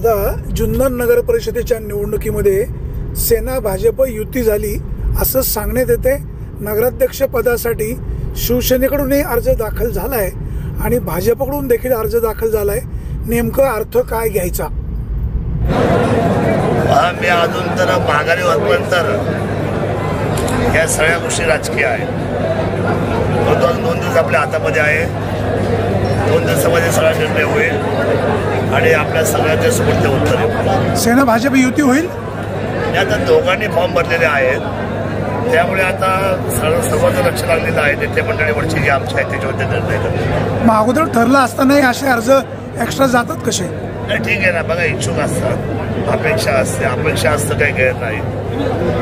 दादा, जुन्नर नगर परिषदेच्या निवडणुकीमध्ये सेना भाजप युती झाली असं सांगण्यात येते। नगराध्यक्ष पदासाठी शिवसेनेकडूनही अर्ज दाखल झालाय आणि भाजपकडून देखील अर्ज दाखल झालाय। नेमका अर्थ काय घ्यायचा? मी अजून तर माघारी होईपर्यंत या सगळ्या गोष्टी राजकीय आहेत। 2 दिवस आपल्या हातामध्ये आहे। 2 दिवसामध्ये सगळा निर्णय होईल आणि आपल्या सगळ्यांच्या समोर उत्तर येईल। सेना भाजप युती होईल। आता दोघांनी फॉर्म भरलेले आहेत, त्यामुळे आता सर्वांचं लक्ष लागलेलं आहे। नेते मंडळीवरची जी आमची आहे त्याच्यावर निर्णय करतो। मग अगोदर ठरलं असतानाही असे अर्ज एक्स्ट्रा जातात कसे? नाही, ठीक आहे ना, बघा, इच्छुक असतात, अपेक्षा असते, अपेक्षा असतं काही गैर नाही।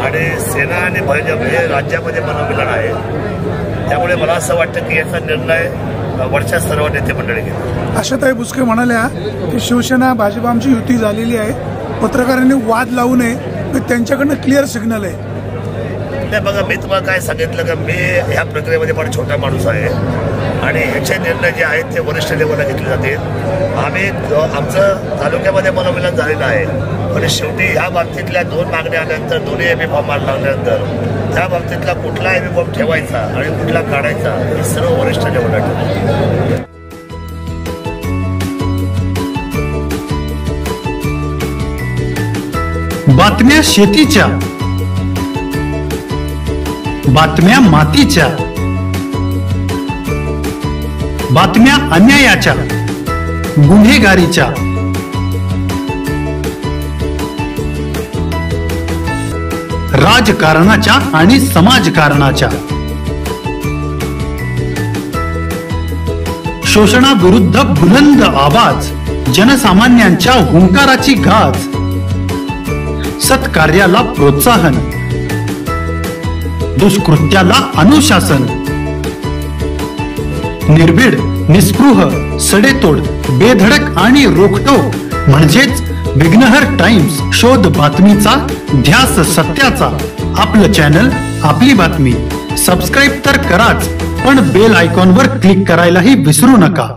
आणि सेना आणि भाजप हे राज्यामध्ये मनोमिलन आहे, त्यामुळे मला असं वाटतं की याचा निर्णय वरच्या सर्व नेते मंडळी घेतील। आशाताई बुचके म्हणाल्या की शिवसेना भाजप आमची युती झालेली आहे, पत्रकारांनी वाद लावू नये, त्यांच्याकडनं क्लिअर सिग्नल आहे। नाही, बघा, मी तुम्हाला काय सांगितलं का मी ह्या प्रक्रियेमध्ये फार छोटा माणूस आहे आणि ह्याचे निर्णय जे आहेत ते वरिष्ठ लेवलला घेतले जातील। आम्ही आमचं तालुक्यामध्ये मनोमिलन झालेलं आहे, पण शेवटी ह्या बाबतीतल्या 2 मागण्या आल्यानंतर, दोन्ही एबी फॉर्म लावल्यानंतर त्या बाबतीतला कुठला एबी फॉर्म ठेवायचा आणि कुठला काढायचा हे सर्व वरिष्ठ लेवलला ठेवतात। बातम्या शेतीच्या, बातम्या मातीच्या, बातम्या अन्यायाच्या, गुन्हेगारीच्या, राजकारणाच्या आणि समाजकारणाच्या, शोषणाविरुद्ध बुलंद आवाज, जनसामान्यांच्या हुंकाराची गाज, सत्कार्याला प्रोत्साहन, दुष्कृत्याला अनुशासन, निर्भीड, निस्पृह, सडेतोड, बेधडक आणि रोखटोक म्हणजेच विघ्नहर टाइम्स। शोध बातमीचा, ध्यास सत्याचा। आपलं चॅनल, आपली बातमी। सबस्क्राईब तर कराच, पण बेल आयकॉनवर क्लिक करायलाही विसरू नका।